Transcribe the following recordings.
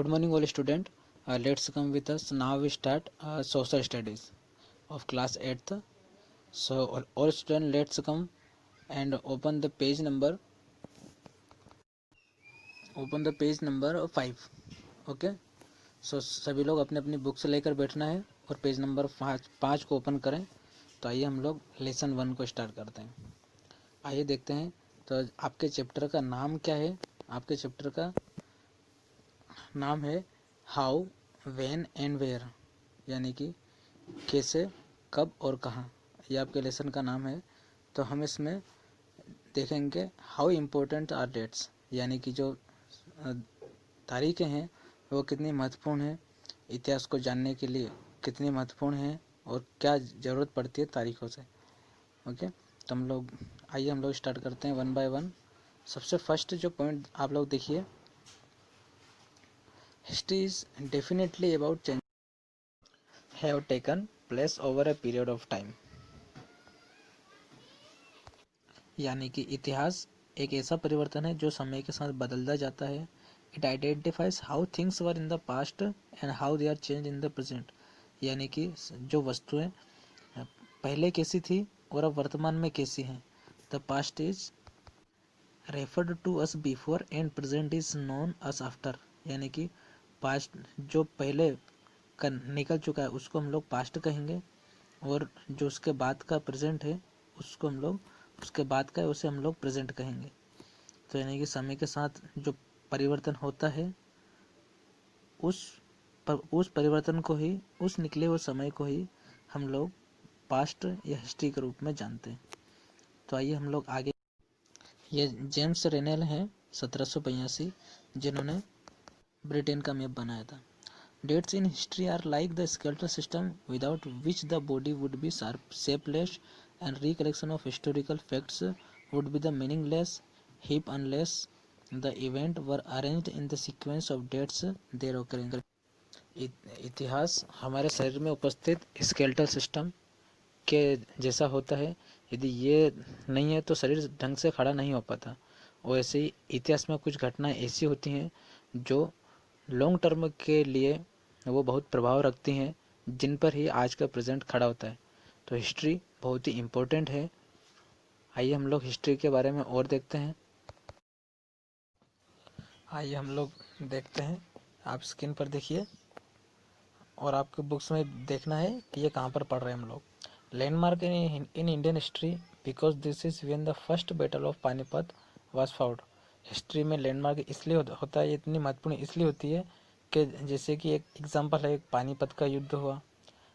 Good morning, all student. Let's come with us. Now we start social studies of class 8th. So all student, let's come and open the page number 5. Okay. सो सभी लोग अपने अपनी books लेकर बैठना है और page number 5 को open करें. तो आइए हम लोग लेसन 1 को स्टार्ट करते हैं. आइए देखते हैं. तो आपके चैप्टर का नाम क्या है? आपके चैप्टर का नाम है हाउ, व्हेन एंड वेयर, यानी कि कैसे, कब और कहाँ. ये आपके लेसन का नाम है. तो हम इसमें देखेंगे हाउ इम्पोर्टेंट आर डेट्स, यानी कि जो तारीखें हैं वो कितनी महत्वपूर्ण हैं, इतिहास को जानने के लिए कितनी महत्वपूर्ण हैं और क्या ज़रूरत पड़ती है तारीखों से. ओके. तो आइए हम लोग स्टार्ट करते हैं वन बाय वन. सबसे फर्स्ट जो पॉइंट आप लोग देखिए, history is definitely about change have taken place over a period of time. यानी कि इतिहास एक ऐसा परिवर्तन है जो समय के साथ बदलता जाता है. It identifies how things were in the past and how they are change in the present. यानी कि जो वस्तुएं पहले कैसी थी और अब वर्तमान में कैसी हैं. The past is referred to us before and present is known as after. यानी कि पास्ट जो पहले का निकल चुका है उसको हम लोग पास्ट कहेंगे, और जो उसके बाद का प्रेजेंट है उसको हम लोग उसके बाद का है उसे हम लोग प्रेजेंट कहेंगे. तो यानी कि समय के साथ जो परिवर्तन होता है उस परिवर्तन को ही, उस निकले हुए समय को ही हम लोग पास्ट या हिस्ट्री के रूप में जानते हैं. तो आइए हम लोग आगे. ये जेम्स रेनेल हैं 1782, जिन्होंने ब्रिटेन का मैप बनाया था. Dates in history are like the skeletal system without which the body would be shapeless, and recollection of historical facts would be the meaningless heap unless the event were arranged in the sequence of dates their occurring. इतिहास हमारे शरीर में उपस्थित skeletal system के जैसा होता है. यदि ये नहीं है तो शरीर ढंग से खड़ा नहीं हो पाता. और ऐसे ही इतिहास में कुछ घटनाएं ऐसी होती हैं जो लॉन्ग टर्म के लिए वो बहुत प्रभाव रखती हैं, जिन पर ही आज का प्रेजेंट खड़ा होता है. तो हिस्ट्री बहुत ही इम्पोर्टेंट है. आइए हम लोग हिस्ट्री के बारे में और देखते हैं. आइए हम लोग देखते हैं. आप स्क्रीन पर देखिए और आपके बुक्स में देखना है कि ये कहाँ पर पढ़ रहे हैं हम लोग. Landmark in Indian history because this is when the first battle of Panipat was fought. History में लैंडमार्क इसलिए होता है, इतनी महत्वपूर्ण इसलिए होती है कि जैसे कि एक एग्जांपल है, पानीपत का युद्ध हुआ.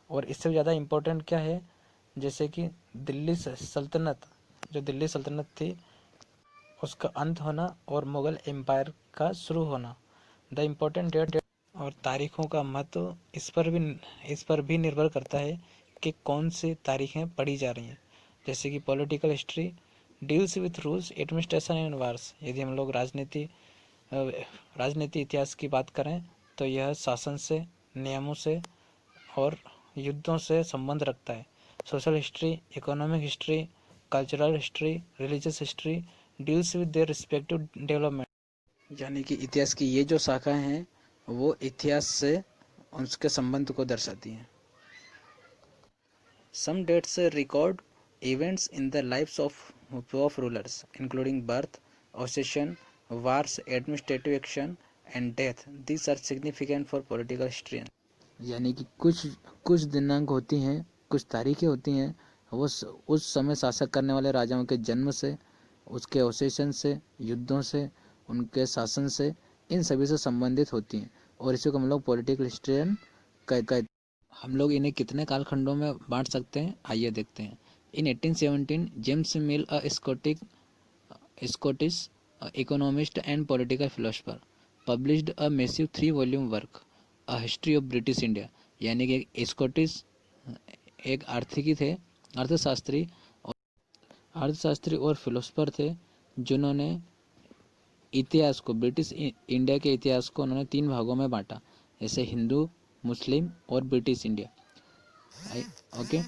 और इससे ज़्यादा इम्पोर्टेंट क्या है, जैसे कि दिल्ली सल्तनत, जो दिल्ली सल्तनत थी उसका अंत होना और मुग़ल एम्पायर का शुरू होना. द इम्पोर्टेंट डेट और तारीखों का महत्व इस पर भी निर्भर करता है कि कौन सी तारीखें पढ़ी जा रही हैं. जैसे कि political history deals with rules, administration and wars. यदि हम लोग राजनीति इतिहास की बात करें तो यह शासन से, नियमों से और युद्धों से संबंध रखता है. Social history, economic history, cultural history, religious history deals with their respective development. यानी कि इतिहास की ये जो शाखाएं हैं वो इतिहास से उसके संबंध को दर्शाती हैं. Some dates record events in the lifes of rulers including birth, accession, wars, administrative action and death. These are significant for political historian. यानी कि कुछ दिनांक होती हैं, कुछ तारीखें होती हैं, वो उस समय शासक करने वाले राजाओं के जन्म से, उसके अवशेषण से, युद्धों से, उनके शासन से, इन सभी से संबंधित होती हैं. और इसी को हम लोग पॉलिटिकल हिस्ट्रियन कहते. हम लोग इन्हें कितने कालखंडों में बांट सकते हैं, आइए देखते हैं. इन 1817 James mill a Scottish economist and political philosopher published a massive 3-volume work a history of British India. यानी कि एक स्कॉटिश एक आर्थिकी थे, अर्थशास्त्री और फिलोसफर थे, जिन्होंने इतिहास को, ब्रिटिश इंडिया के इतिहास को उन्होंने 3 भागों में बांटा, जैसे हिंदू, मुस्लिम और ब्रिटिश इंडिया. ओके.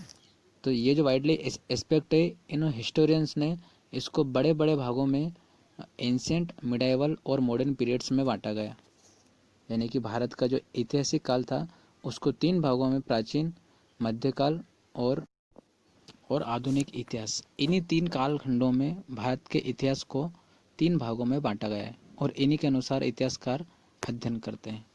तो ये जो वाइडली एस्पेक्ट है, इन हिस्टोरियंस ने इसको बड़े बड़े भागों में एंशिएंट, मिडाइवल और मॉडर्न पीरियड्स में बांटा गया. यानी कि भारत का जो ऐतिहासिक काल था उसको 3 भागों में, प्राचीन, मध्यकाल और आधुनिक इतिहास, इन्हीं 3 कालखंडों में भारत के इतिहास को 3 भागों में बांटा गया है और इन्हीं के अनुसार इतिहासकार अध्ययन करते हैं।